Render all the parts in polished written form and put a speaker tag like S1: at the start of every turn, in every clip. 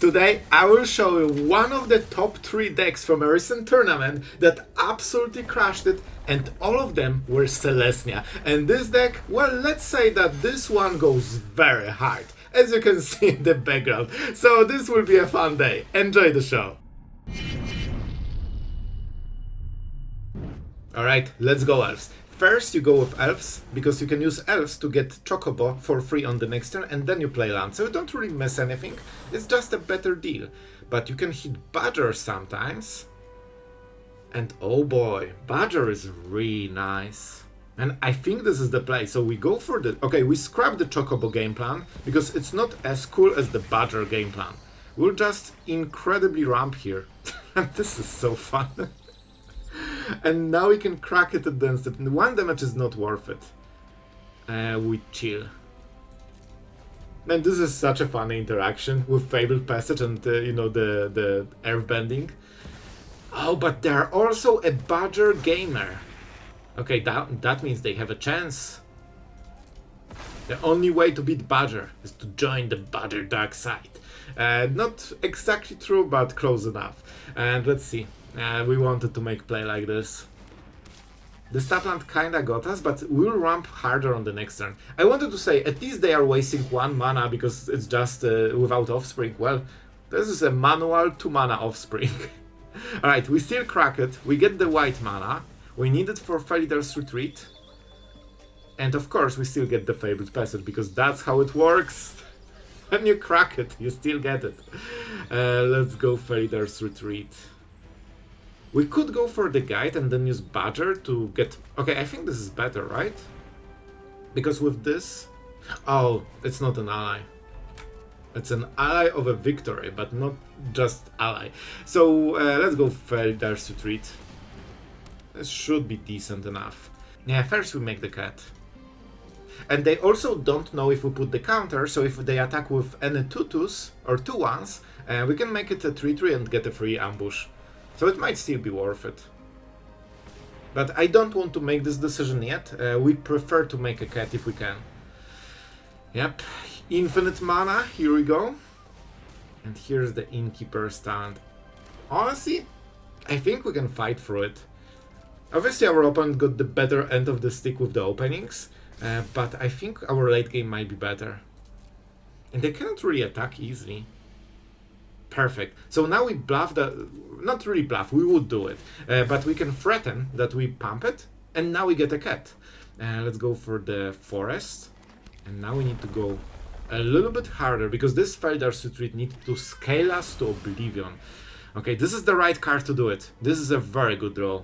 S1: Today I will show you one of the top 3 decks from a recent tournament that absolutely crushed it, and all of them were Celestia. And this deck, well, let's say that this one goes very hard, as you can see in the background. So this will be a fun day. Enjoy the show. Alright, let's go Elves. First you go with Elves, because you can use Elves to get Chocobo for free on the next turn, and then you play land, so you don't really miss anything, it's just a better deal. But you can hit Badger sometimes, and oh boy, Badger is really nice. And I think this is the play, so we go for the... Okay, we scrap the Chocobo game plan, because it's not as cool as the Badger game plan. We'll just incredibly ramp here, and this is so fun. And now we can crack it at the end step. 1 damage is not worth it. We chill. Man, this is such a funny interaction with Fabled Passage and the Earthbending. Oh, but they're also a Badger gamer. Okay, that means they have a chance. The only way to beat Badger is to join the Badger dark side. Not exactly true, but close enough. And let's see. We wanted to make play like this. The Statland kinda got us, but we'll ramp harder on the next turn. I wanted to say, at least they are wasting 1 mana because it's just without Offspring. Well, this is a manual 2 mana Offspring. Alright, we still crack it. We get the white mana. We need it for Felidar's Retreat. And of course, we still get the Fabled Passage, because that's how it works. When you crack it, you still get it. Let's go Felidar's Retreat. We could go for the guide and then use Badger to get... Okay, I think this is better, right? Because with this... Oh, it's not an ally. It's an ally of a victory, but not just ally. So let's go Felidar's Retreat. This should be decent enough. Yeah, first we make the cat. And they also don't know if we put the counter, so if they attack with any 2/2s or 2/1s, we can make it a 3/3 and get a free ambush. So it might still be worth it. But I don't want to make this decision yet. We prefer to make a cat if we can. Yep. Infinite mana, here we go. And here's the Innkeeper stand. Honestly, I think we can fight through it. Obviously our opponent got the better end of the stick with the openings, but I think our late game might be better. And they cannot really attack easily. Perfect. So now we bluff the... Not really bluff, we would do it. But we can threaten that we pump it, and now we get a cat. Let's go for the forest. And now we need to go a little bit harder, because this Felidar's Retreat needs to scale us to oblivion. Okay, this is the right card to do it. This is a very good draw.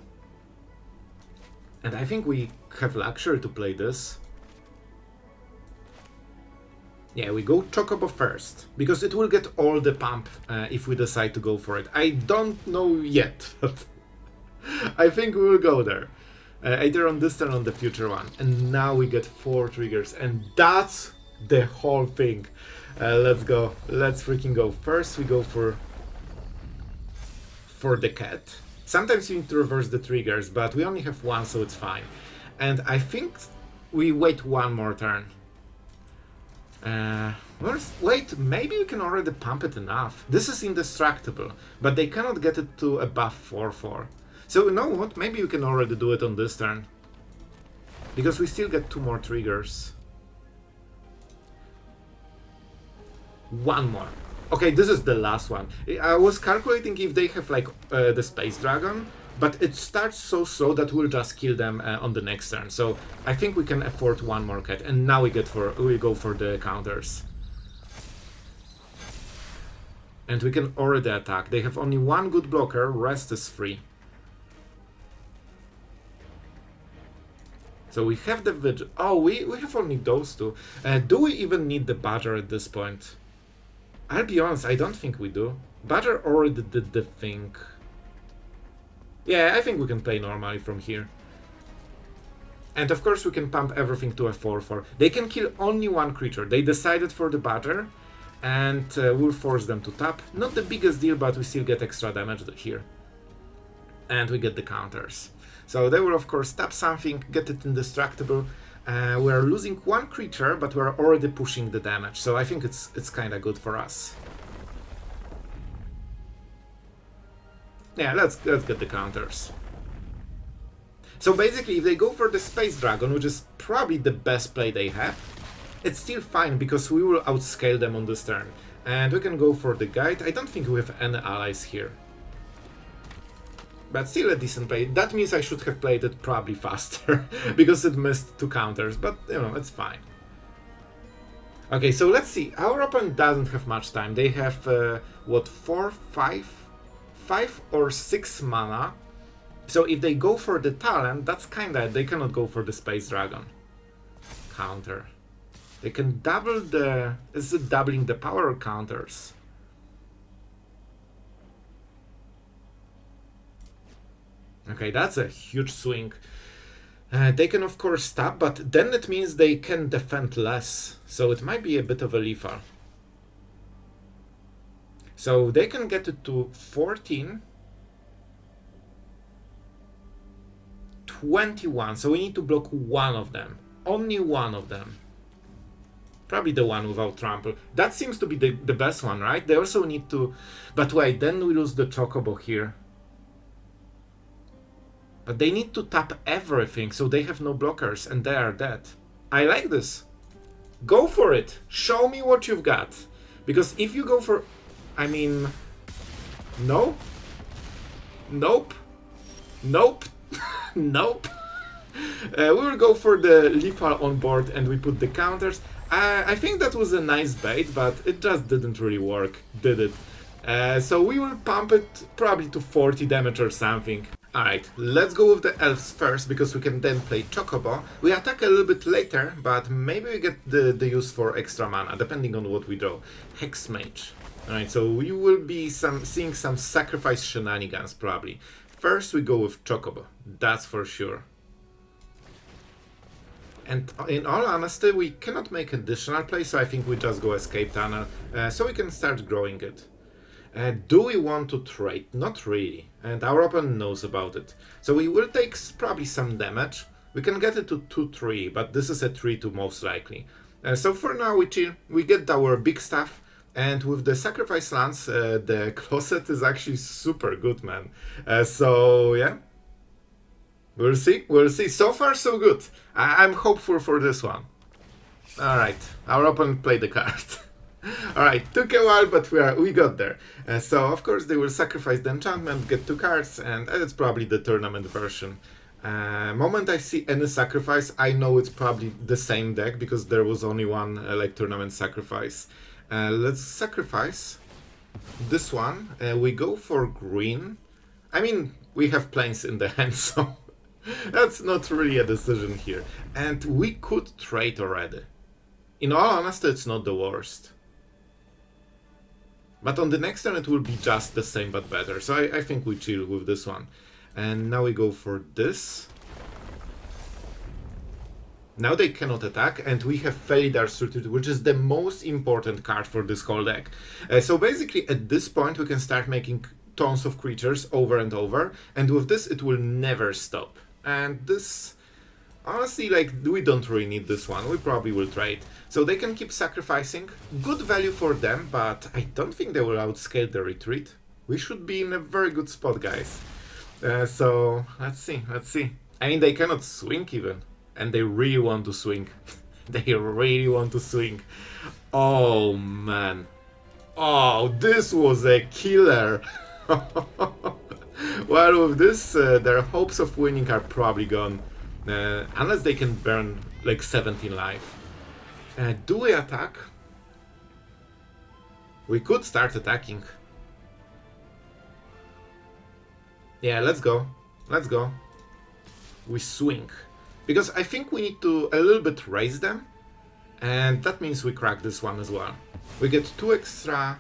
S1: And I think we have luxury to play this. Yeah, we go Chocobo first, because it will get all the pump if we decide to go for it. I don't know yet, but I think we will go there. Either on this turn or on the future one. And now we get 4 triggers, and that's the whole thing. Let's go. Let's freaking go. First we go for the cat. Sometimes you need to reverse the triggers, but we only have 1, so it's fine. And I think we wait 1 more turn. Wait, maybe we can already pump it enough. This is indestructible, but they cannot get it to above 4/4. So you know what? Maybe we can already do it on this turn. Because we still get 2 more triggers. 1 more. Okay, this is the last one. I was calculating if they have like the Space Dragon, but it starts so slow that we'll just kill them on the next turn. So I think we can afford 1 more cat, and now we go for the counters. And we can already attack. They have only 1 good blocker, rest is free. So we have the Vigil. Oh, we have only those 2. Do we even need the Badger at this point? I'll be honest, I don't think we do. Badger already did the thing. Yeah, I think we can play normally from here. And of course we can pump everything to a 4/4. They can kill only 1 creature. They decided for the Badger, and we'll force them to tap. Not the biggest deal, but we still get extra damage here. And we get the counters. So they will of course tap something, get it indestructible. We are losing 1 creature, but we're already pushing the damage. So I think it's kind of good for us. Yeah, let's get the counters. So basically, if they go for the Space Dragon, which is probably the best play they have, it's still fine because we will outscale them on this turn. And we can go for the Guide. I don't think we have any allies here. But still a decent play. That means I should have played it probably faster because it missed 2 counters, but you know, it's fine. Okay, so let's see. Our opponent doesn't have much time. They have, what, 4, 5 or 6 mana. So if they go for the talent, that's kinda, they cannot go for the Space Dragon. Counter. They can double the, is it doubling the power counters? Okay, that's a huge swing. They can of course tap, but then it means they can defend less. So it might be a bit of a lethal. So they can get it to 14. 21, so we need to block one of them. Only one of them. Probably the one without trample. That seems to be the best one, right? They also need to... But wait, then we lose the Chocobo here. But they need to tap everything, so they have no blockers, and they are dead. I like this. Go for it. Show me what you've got. Because if you go for... I mean... No? Nope. Nope. Nope. We will go for the lethal on board and we put the counters. I think that was a nice bait, but it just didn't really work, did it? So we will pump it probably to 40 damage or something. Alright, let's go with the elves first, because we can then play Chocobo. We attack a little bit later, but maybe we get the use for extra mana, depending on what we draw. Hex Mage. Alright, so we will be seeing some sacrifice shenanigans, probably. First we go with Chocobo, that's for sure. And in all honesty, we cannot make additional plays, so I think we just go Escape Tunnel, so we can start growing it. Do we want to trade? Not really, and our opponent knows about it. So we will take probably some damage. We can get it to 2-3, but this is a 3-2 most likely. So for now we chill, we get our big stuff, and with the Sacrifice Lands, the closet is actually super good, man. So yeah, we'll see. So far so good. I'm hopeful for this one. Alright, our opponent played the card. Alright, took a while, but we got there. So of course they will sacrifice the enchantment, get 2 cards, and it's probably the tournament version. Moment I see any sacrifice, I know it's probably the same deck, because there was only one like tournament sacrifice. Let's sacrifice this one. We go for green. I mean, we have planes in the hand, so that's not really a decision here. And we could trade already. In all honesty, it's not the worst. But on the next turn it will be just the same but better, so I think we chill with this one. And now we go for this. Now they cannot attack, and we have Felidar Retreat, which is the most important card for this whole deck. So basically at this point we can start making tons of creatures over and over, and with this it will never stop. And this... honestly, like, we don't really need this one, we probably will trade. So they can keep sacrificing, good value for them, but I don't think they will outscale the retreat. We should be in a very good spot, guys. So, let's see. I mean, they cannot swing even, and they really want to swing. They really want to swing. Oh, man. Oh, this was a killer. Well, with this, their hopes of winning are probably gone. Unless they can burn like 17 life. Do we attack? We could start attacking. Yeah, let's go. We swing. Because I think we need to a little bit raise them. And that means we crack this one as well. We get 2 extra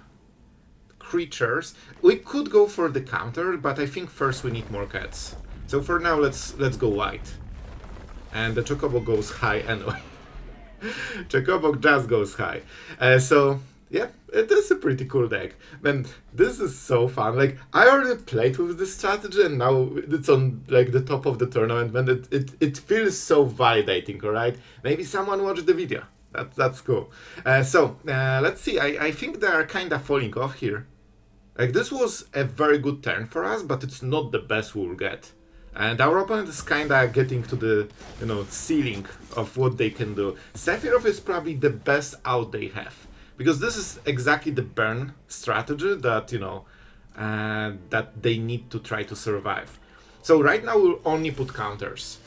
S1: creatures. We could go for the counter, but I think first we need more cats. So for now, let's go white. And the Chocobo goes high anyway. Chocobo just goes high. So, yeah, it is a pretty cool deck. Man, this is so fun. Like, I already played with this strategy and now it's on, like, the top of the tournament. Man, it feels so validating, alright? Maybe someone watched the video. That's cool. So, let's see. I think they are kind of falling off here. Like, this was a very good turn for us, but it's not the best we'll get. And our opponent is kinda getting to the, you know, ceiling of what they can do. Sephiroth is probably the best out they have. Because this is exactly the burn strategy that, you know, that they need to try to survive. So right now we'll only put counters.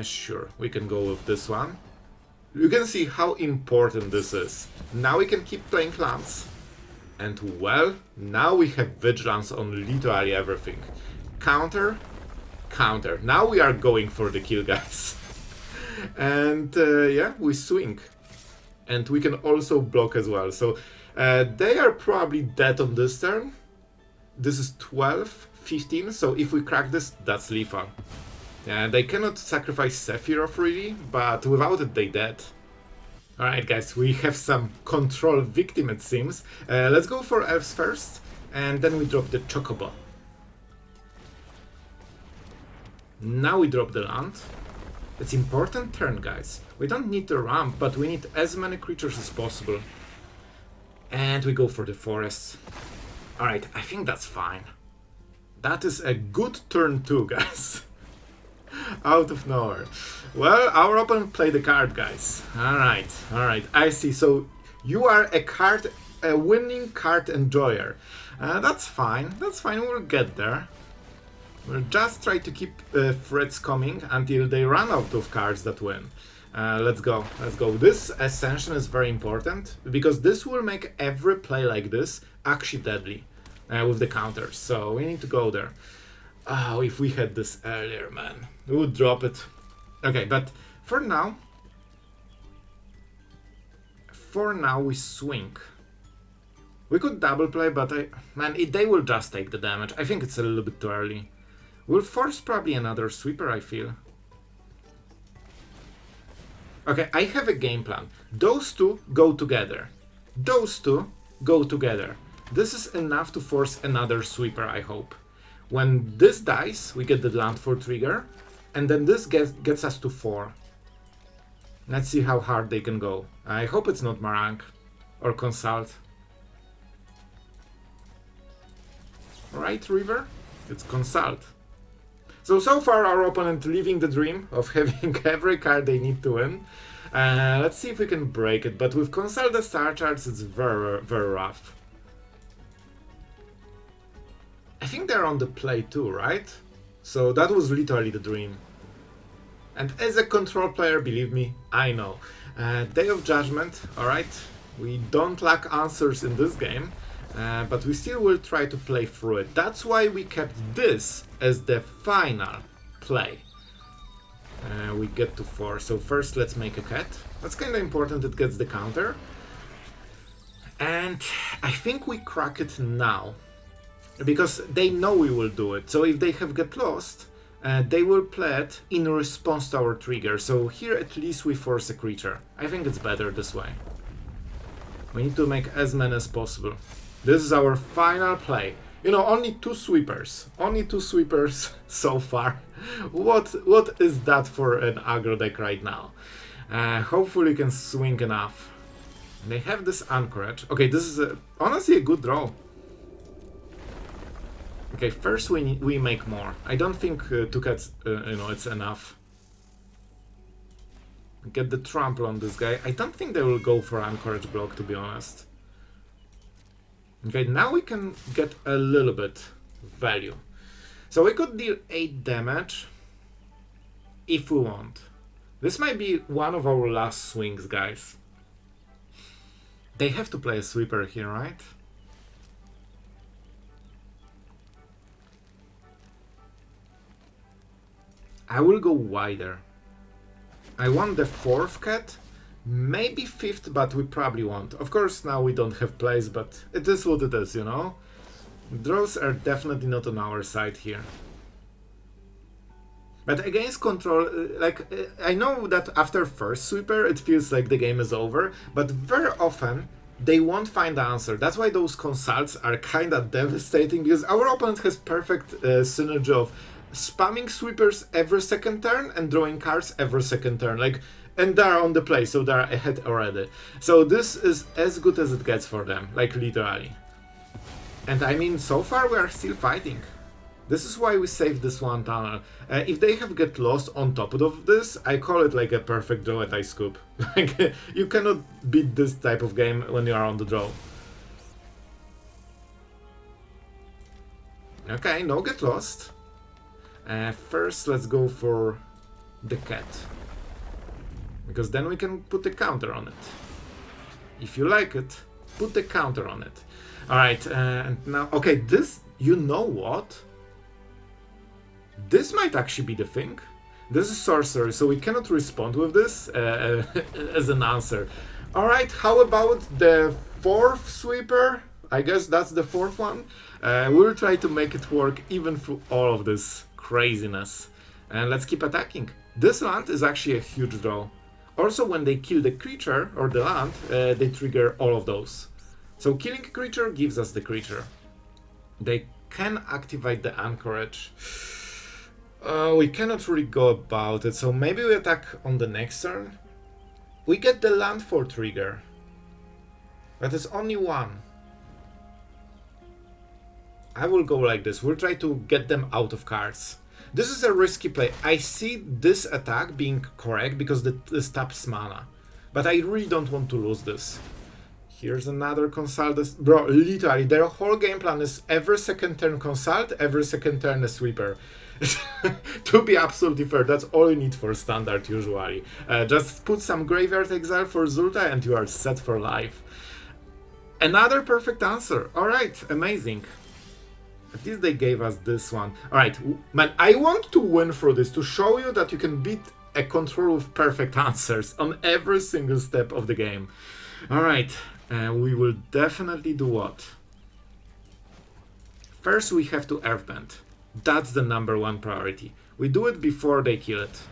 S1: Sure, we can go with this one. You can see how important this is. Now we can keep playing lands. And well, now we have vigilance on literally everything. Counter, counter. Now we are going for the kill, guys. And yeah, we swing. And we can also block as well. So they are probably dead on this turn. This is 12, 15. So if we crack this, that's lethal. They cannot sacrifice Sephiroth really, but without it they dead. Alright guys, we have some control victim it seems. Let's go for elves first, and then we drop the Chocobo. Now we drop the land. It's important turn, guys. We don't need the ramp, but we need as many creatures as possible. And we go for the forest. Alright, I think that's fine. That is a good turn too, guys. Out of nowhere. Well, our opponent played a card, guys. Alright, I see. So you are a winning card enjoyer. That's fine, we'll get there. We'll just try to keep threats coming until they run out of cards that win. Let's go. This Ascension is very important, because this will make every play like this actually deadly with the counters. So we need to go there. Oh, if we had this earlier, man. We would drop it. Okay, but for now we swing. We could double play, but they will just take the damage. I think it's a little bit too early. We'll force probably another sweeper, I feel. Okay, I have a game plan. Those two go together. This is enough to force another sweeper, I hope. When this dies, we get the landfall trigger, and then this gets us to 4. Let's see how hard they can go. I hope it's not Marang or Consult. Right, River? It's Consult. So far our opponent living the dream of having every card they need to win. Let's see if we can break it, but with Consult the Star Charts it's very, very rough. I think they're on the play too, right? So that was literally the dream. And as a control player, believe me, I know. Day of Judgment, alright. We don't lack answers in this game, but we still will try to play through it. That's why we kept this as the final play. We get to 4, so first let's make a cat. That's kind of important, it gets the counter. And I think we crack it now. Because they know we will do it, so if they have Get Lost, they will play it in response to our trigger, so here at least we force a creature. I think it's better this way. We need to make as many as possible. This is our final play. You know, only 2 sweepers. Only 2 sweepers so far. What is that for an aggro deck right now? Hopefully we can swing enough. They have this Anchorage. Okay, this is honestly a good draw. Okay, first we make more. I don't think 2 cats, it's enough. Get the trample on this guy. I don't think they will go for Anchorage block, to be honest. Okay, now we can get a little bit value. So we could deal 8 damage if we want. This might be one of our last swings, guys. They have to play a sweeper here, right? I will go wider. I want the 4th cat, maybe 5th, but we probably won't. Of course, now we don't have plays, but it is what it is, you know? Draws are definitely not on our side here. But against control, I know that after first sweeper, it feels like the game is over, but very often, they won't find the answer. That's why those consults are kinda devastating, because our opponent has perfect synergy of spamming sweepers every second turn and drawing cards every second turn, and they're on the play, so they're ahead already. So this is as good as it gets for them, literally. And I mean, so far we are still fighting. This is why we saved this one tunnel. If they have get lost on top of this, I call it like a perfect draw at Ice Scoop. Like, you cannot beat this type of game when you are on the draw. Okay, no get lost. First, let's go for the cat. Because then we can put a counter on it. If you like it, put the counter on it. Alright, and now... Okay, this... You know what? This might actually be the thing. This is sorcery, so we cannot respond with this as an answer. Alright, how about the fourth sweeper? I guess that's the fourth one. We'll try to make it work even through all of this craziness. And let's keep attacking. This land is actually a huge draw. Also, when they kill the creature or the land, they trigger all of those. So killing a creature gives us the creature. They can activate the anchorage. We cannot really go about it, so maybe we attack on the next turn. We get the land for trigger. But it's only one. I will go like this. We'll try to get them out of cards. This is a risky play. I see this attack being correct because this taps mana. But I really don't want to lose this. Here's another consult. Bro, literally, their whole game plan is every second turn consult, every second turn a sweeper. To be absolutely fair, that's all you need for standard usually. Just put some Graveyard Exile for Zulta and you are set for life. Another perfect answer. Alright, amazing. At least they gave us this one. Alright, man, I want to win through this to show you that you can beat a control with perfect answers on every single step of the game. Alright, we will definitely do what? First we have to Earthbend. That's the #1 priority. We do it before they kill it.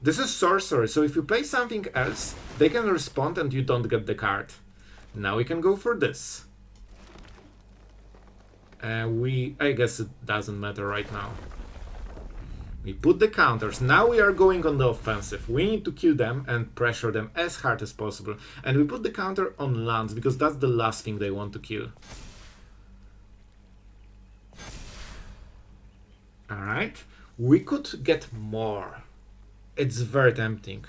S1: This is sorcery, so if you play something else, they can respond and you don't get the card. Now we can go for this. I guess it doesn't matter right now. We put the counters. Now we are going on the offensive. We need to kill them and pressure them as hard as possible. And we put the counter on lands because that's the last thing they want to kill. Alright, we could get more. It's very tempting.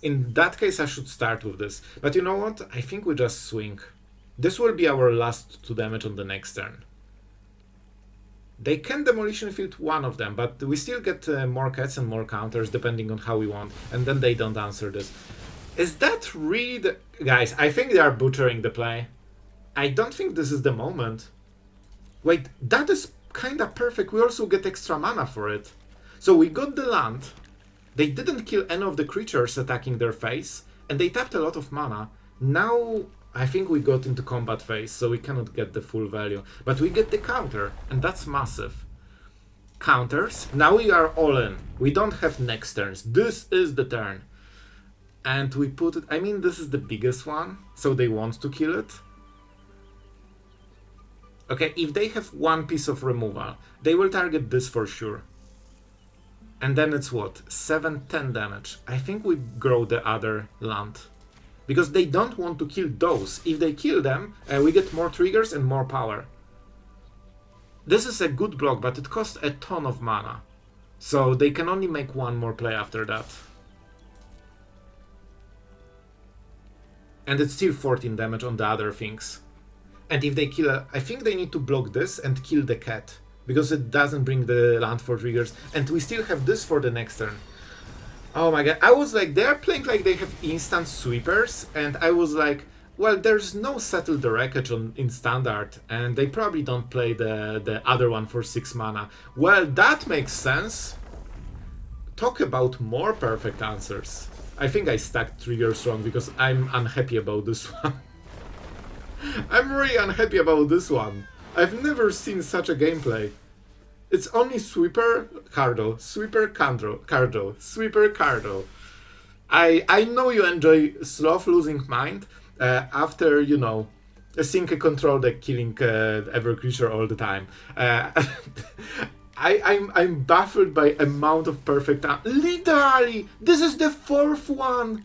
S1: In that case I should start with this. But you know what? I think we just swing. This will be our last 2 damage on the next turn. They can Demolition Field one of them, but we still get more cats and more counters depending on how we want. And then they don't answer this. Is that really the... Guys, I think they are butchering the play. I don't think this is the moment. Wait, that is kinda perfect. We also get extra mana for it. So we got the land. They didn't kill any of the creatures attacking their face. And they tapped a lot of mana. Now I think we got into combat phase, so we cannot get the full value. But we get the counter, and that's massive. Counters. Now we are all in. We don't have next turns. This is the turn. And we put it... I mean, this is the biggest one, so they want to kill it. Okay, if they have one piece of removal, they will target this for sure. And then it's what? 7-10 damage. I think we grow the other land. Because they don't want to kill those. If they kill them, we get more triggers and more power. This is a good block, but it costs a ton of mana. So they can only make one more play after that. And it's still 14 damage on the other things. And if they kill... I think they need to block this and kill the cat. Because it doesn't bring the land for triggers. And we still have this for the next turn. Oh my god, I was like, they're playing like they have instant sweepers. And I was like, well, there's no Settle the Wreckage in standard. And they probably don't play the other one for 6 mana. Well, that makes sense. Talk about more perfect answers. I think I stacked triggers wrong because I'm unhappy about this one. I'm really unhappy about this one. I've never seen such a gameplay. It's only sweeper, cardo, sweeper, cardo, sweeper, cardo. I know you enjoy Sloth losing mind after, you know, seeing a control deck killing every creature all the time. I'm baffled by amount of perfect... Literally! This is the 4th one!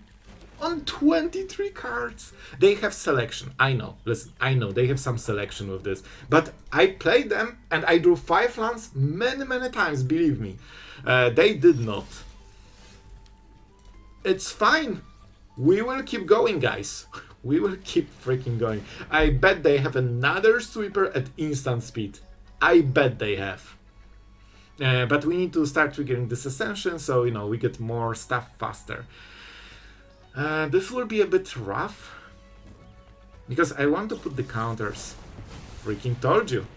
S1: On 23 cards! They have selection, I know, listen, I know, they have some selection with this. But I played them and I drew 5 lands many times, believe me. They did not. It's fine. We will keep going, guys. We will keep freaking going. I bet they have another sweeper at instant speed. I bet they have. But we need to start triggering this Ascension, so, you know, we get more stuff faster. This will be a bit rough. Because I want to put the counters. Freaking told you.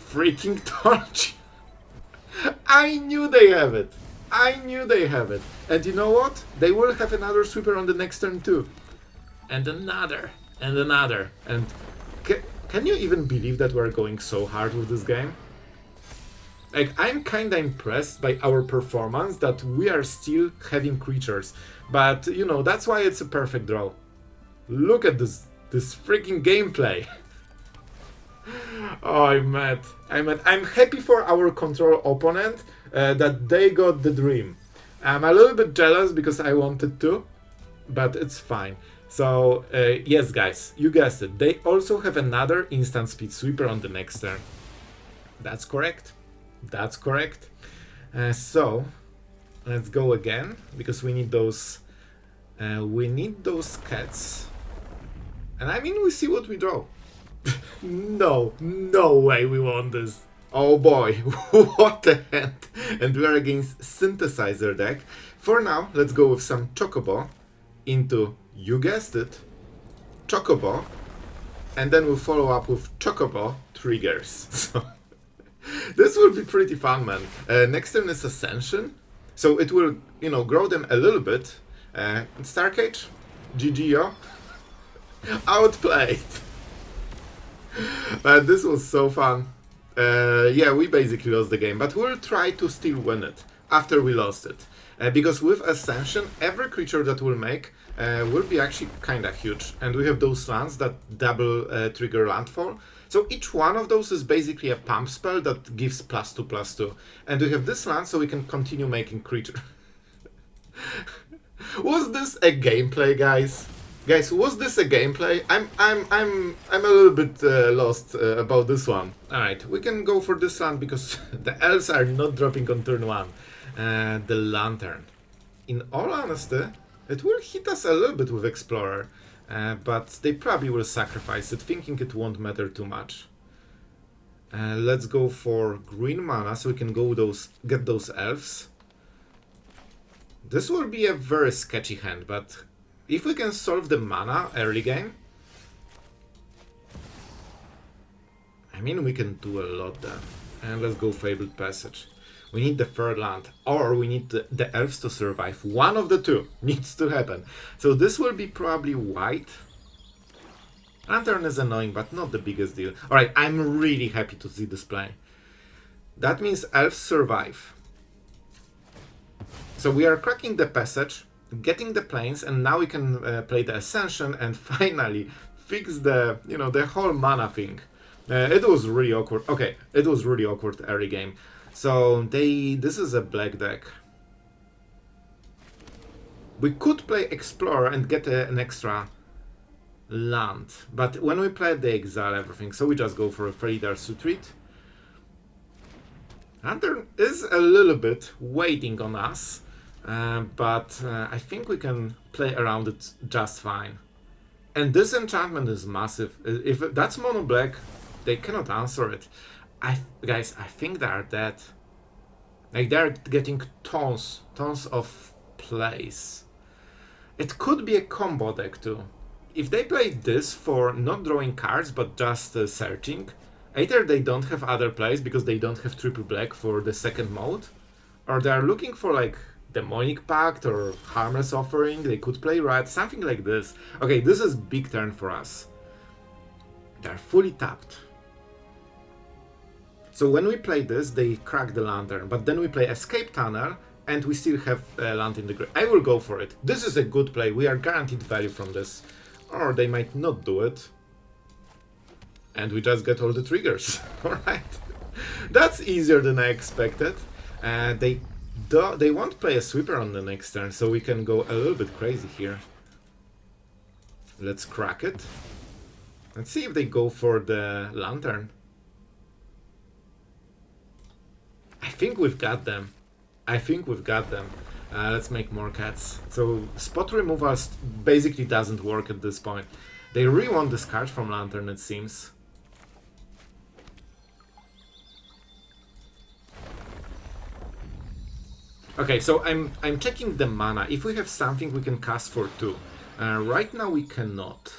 S1: Freaking told you. I knew they have it. I knew they have it. And you know what? They will have another sweeper on the next turn too. And another. And another. And can you even believe that we're going so hard with this game? Like, I'm kinda impressed by our performance that we are still having creatures. But, you know, that's why it's a perfect draw. Look at this freaking gameplay. Oh, I'm mad. I'm happy for our control opponent that they got the dream. I'm a little bit jealous because I wanted to, but it's fine. So, yes guys, you guessed it. They also have another instant speed sweeper on the next turn. That's correct. That's correct. So, let's go again, because we need those cats. And I mean, we see what we draw. No way we won this. Oh boy, what a hand. And we are against Synthesizer deck. For now, let's go with some Chocobo into, you guessed it, Chocobo. And then we'll follow up with Chocobo triggers. So, this will be pretty fun, man. Next turn is Ascension. So it will, you know, grow them a little bit. Starcage, GGO. Outplayed. This was so fun. Yeah, we basically lost the game, but we'll try to still win it after we lost it. Because with Ascension, every creature that we'll make will be actually kinda huge. And we have those lands that double trigger landfall. So each one of those is basically a pump spell that gives +2/+2. And we have this land so we can continue making creature. Was this a gameplay, guys? Guys, was this a gameplay? I'm a little bit lost about this one. Alright, we can go for this land because the elves are not dropping on turn 1. The Lantern. In all honesty, it will hit us a little bit with Explorer, but they probably will sacrifice it, thinking it won't matter too much. Let's go for green mana so we can get those elves. This will be a very sketchy hand, but if we can solve the mana early game, I mean, we can do a lot there. And let's go Fabled Passage. We need the third land, or we need the elves to survive. One of the two needs to happen. So this will be probably white. Lantern is annoying, but not the biggest deal. Alright, I'm really happy to see this play. That means elves survive. So we are cracking the passage, getting the planes, and now we can play the Ascension and finally fix the, you know, the whole mana thing. It was really awkward. Okay, it was really awkward early game. So this is a black deck. We could play Explorer and get an extra land, but when we play they exile everything, so we just go for a Felidar Retreat. Lantern is a little bit waiting on us, but I think we can play around it just fine. And this enchantment is massive. If that's mono black, they cannot answer it. Guys, I think they are dead. Like, they're getting tons of plays. It could be a combo deck too. If they play this for not drawing cards but just searching, either they don't have other plays because they don't have triple black for the second mode, or they are looking for like Demonic Pact or Harmless Offering. They could play red, something like this. Okay, this is big turn for us. They're fully tapped. So when we play this, they crack the Lantern, but then we play Escape Tunnel, and we still have land in the grid. I will go for it. This is a good play. We are guaranteed value from this. Or they might not do it. And we just get all the triggers. Alright. That's easier than I expected. They won't play a sweeper on the next turn, so we can go a little bit crazy here. Let's crack it. Let's see if they go for the lantern. I think we've got them. I think we've got them. Let's make more cats. So spot removal basically doesn't work at this point. They really want this card from lantern, it seems. Okay, so I'm checking the mana. If we have something we can cast for 2. Right now we cannot.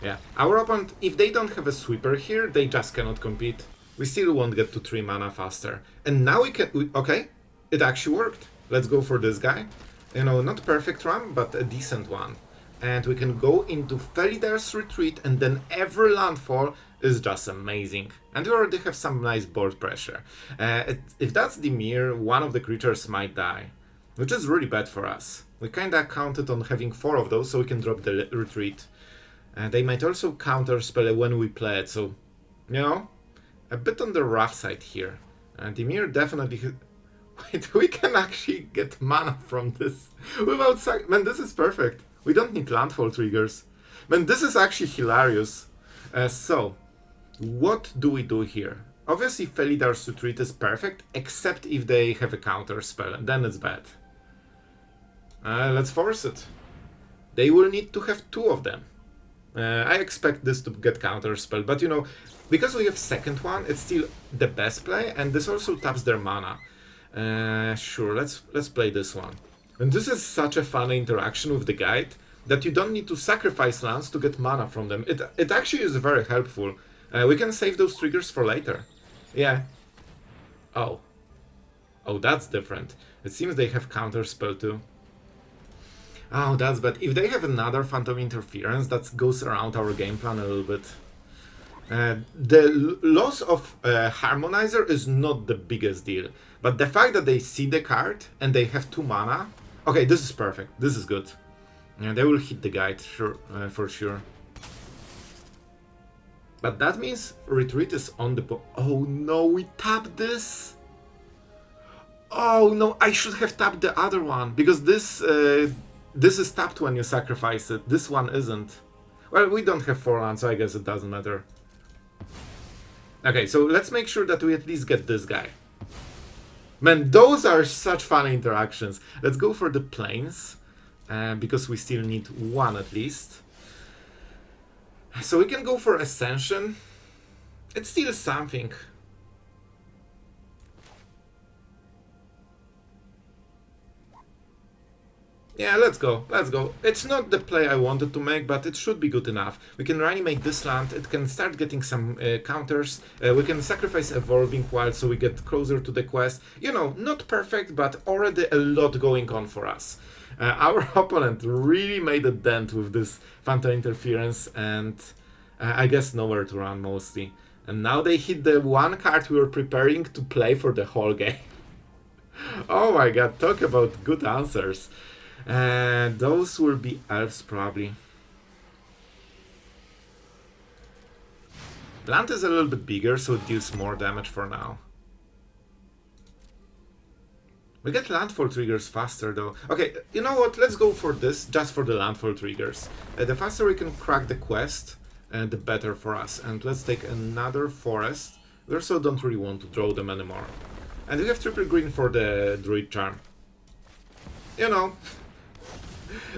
S1: Yeah, our opponent, if they don't have a sweeper here, they just cannot compete. We still won't get to 3 mana faster. And now we can... okay, it actually worked. Let's go for this guy. You know, not perfect run, but a decent one. And we can go into Felidar's Retreat, and then every landfall is just amazing. And we already have some nice board pressure. If that's Dimir, one of the creatures might die, which is really bad for us. We kinda counted on having 4 of those, so we can drop the Retreat. They might also counterspell when we play it, so, you know, a bit on the rough side here. Dimir definitely... wait, we can actually get mana from this without... man, this is perfect. We don't need landfall triggers. Man, this is actually hilarious. So, what do we do here? Obviously, Felidar's Retreat is perfect, except if they have a counter spell, and then it's bad. Let's force it. They will need to have 2 of them. I expect this to get counter spell, but you know, because we have second one, it's still the best play, and this also taps their mana. Sure, let's play this one. And this is such a fun interaction with the guide that you don't need to sacrifice lands to get mana from them. It actually is very helpful. We can save those triggers for later. Yeah. Oh. Oh, that's different. It seems they have counterspell too. Oh, that's bad. If they have another Phantom Interference, that goes around our game plan a little bit. The loss of Harmonizer is not the biggest deal, but the fact that they see the card and they have 2 mana... okay, this is perfect. This is good. Yeah, they will hit the guide, sure, for sure. But that means Retreat is on the... oh no, we tapped this! Oh no, I should have tapped the other one, because this is tapped when you sacrifice it. This one isn't. Well, we don't have 4 lands, so I guess it doesn't matter. Okay, so let's make sure that we at least get this guy. Man, those are such fun interactions. Let's go for the planes, because we still need 1 at least. So we can go for Ascension. It's still something. Yeah, let's go, let's go. It's not the play I wanted to make, but it should be good enough. We can reanimate this land, it can start getting some counters. We can sacrifice Evolving Wild so we get closer to the quest. You know, not perfect, but already a lot going on for us. Our opponent really made a dent with this Phantom Interference, and I guess nowhere to run mostly. And now they hit the 1 card we were preparing to play for the whole game. Oh my god, talk about good answers. Those will be elves probably. Land is a little bit bigger, so it deals more damage for now. We get landfall triggers faster though. Okay, you know what? Let's go for this, just for the landfall triggers. The faster we can crack the quest, the better for us. And let's take another forest. We also don't really want to draw them anymore. And we have triple green for the Druid Charm. You know,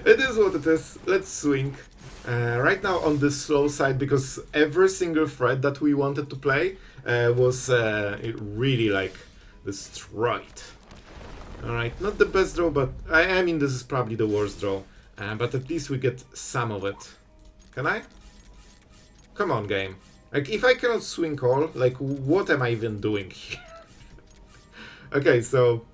S1: it is what it is. Let's swing. Right now on the slow side, because every single thread that we wanted to play was really like destroyed. Alright, not the best draw, but I mean this is probably the worst draw. But at least we get some of it. Can I? Come on, game. Like, if I cannot swing all, like, what am I even doing here? Okay, so...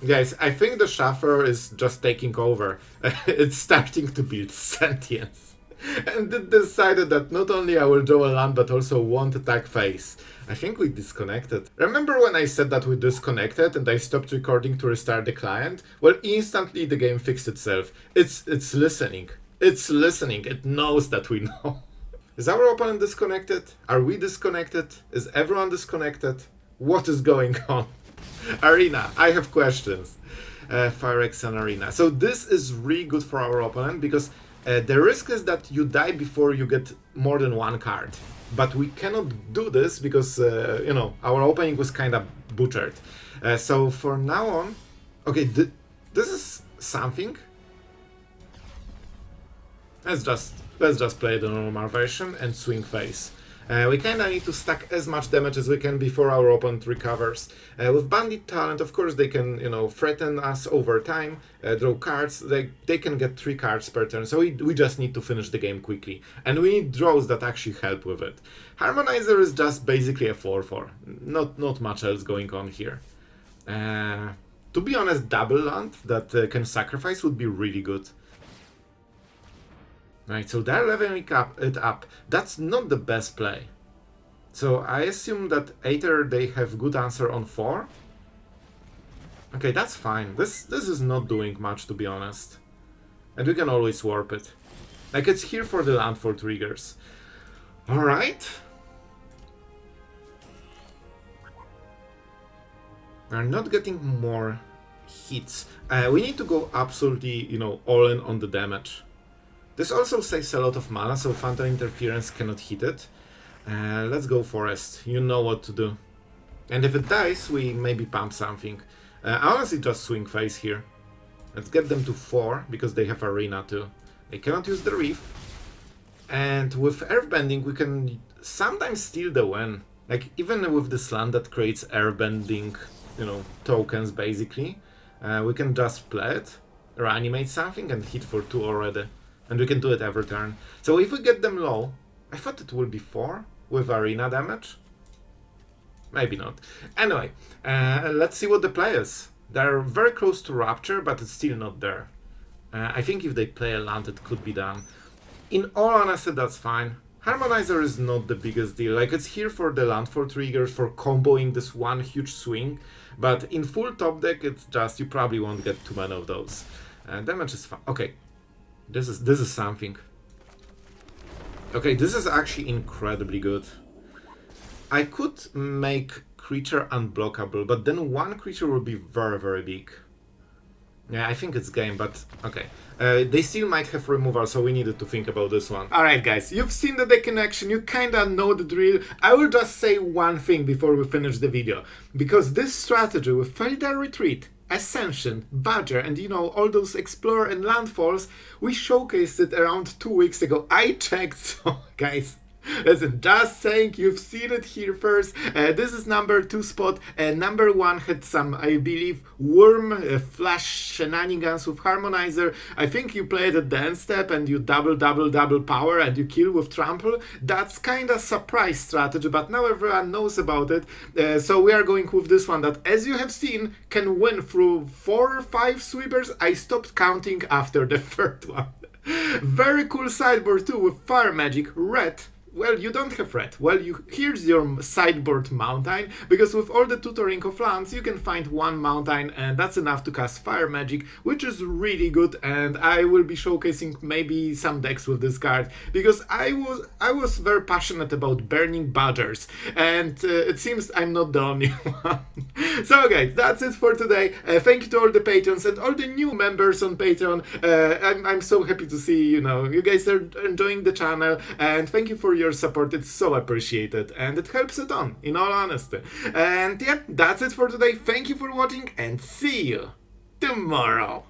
S1: guys, I think the Shuffler is just taking over. It's starting to build sentience. And it decided that not only I will draw a land, but also won't attack face. I think we disconnected. Remember when I said that we disconnected and I stopped recording to restart the client? Well, instantly the game fixed itself. It's listening. It's listening. It knows that we know. Is our opponent disconnected? Are we disconnected? Is everyone disconnected? What is going on? Arena, I have questions. Firex and Arena. So this is really good for our opponent because the risk is that you die before you get more than one card. But we cannot do this because, you know, our opening was kind of butchered. So for now on, okay, this is something. Let's just play the normal version and swing face. We kinda need to stack as much damage as we can before our opponent recovers. With Bandit Talent, of course, they can, you know, threaten us over time, draw cards. They can get 3 cards per turn, so we just need to finish the game quickly. And we need draws that actually help with it. Harmonizer is just basically a 4/4. Not much else going on here. To be honest, double land that can sacrifice would be really good. Right, so they're leveling it up. That's not the best play. So I assume that either they have good answer on 4. Okay, that's fine. This is not doing much, to be honest. And we can always warp it. Like, it's here for the landfall triggers. Alright. We're not getting more hits. We need to go absolutely, you know, all in on the damage. This also saves a lot of mana, so Phantom Interference cannot hit it. Let's go Forest. You know what to do. And if it dies, we maybe pump something. I honestly just swing face here. Let's get them to 4, because they have Arena too. They cannot use the Reef. And with Earthbending, we can sometimes steal the win. Like, even with this land that creates Earthbending, you know, tokens, basically. We can just play it, reanimate something, and hit for 2 already. And we can do it every turn. So if we get them low, I thought it would be 4 with Arena damage. Maybe not. Anyway, let's see what the play is. They're very close to Rapture, but it's still not there. I think if they play a land, it could be done. In all honesty, that's fine. Harmonizer is not the biggest deal. Like, it's here for the landfall triggers, for comboing this one huge swing. But in full top deck, it's just, you probably won't get too many of those. Damage is fine. Okay. This is something. Okay, this is actually incredibly good. I could make creature unblockable, but then one creature will be very, very big. Yeah, I think it's game, but okay. They still might have removal, so we needed to think about this one. Alright guys, you've seen the deck in action, you kinda know the drill. I will just say one thing before we finish the video. Because this strategy with Felidar Retreat, Ascension, Badger, and you know, all those Explorer and Landfalls, we showcased it around 2 weeks ago. I checked, so guys, listen, just saying, you've seen it here first. This is number 2 spot. Number 1 had some, I believe, worm flash shenanigans with Harmonizer. I think you played at the end step and you double power and you kill with trample. That's kind of surprise strategy, but now everyone knows about it. So we are going with this one that, as you have seen, can win through 4 or 5 sweepers. I stopped counting after the 3rd one. Very cool sideboard too with Fire Magic, Red. Well, you don't have red. Well, here's your sideboard mountain, because with all the tutoring of lands, you can find 1 mountain, and that's enough to cast Fire Magic, which is really good, and I will be showcasing maybe some decks with this card, because I was very passionate about burning Badgers, and it seems I'm not the only one. So guys, that's it for today. Thank you to all the patrons and all the new members on Patreon. I'm so happy to see, you know, you guys are enjoying the channel, and thank you for your support. It's so appreciated and it helps it on, in all honesty. And yeah, that's it for today. Thank you for watching and see you tomorrow.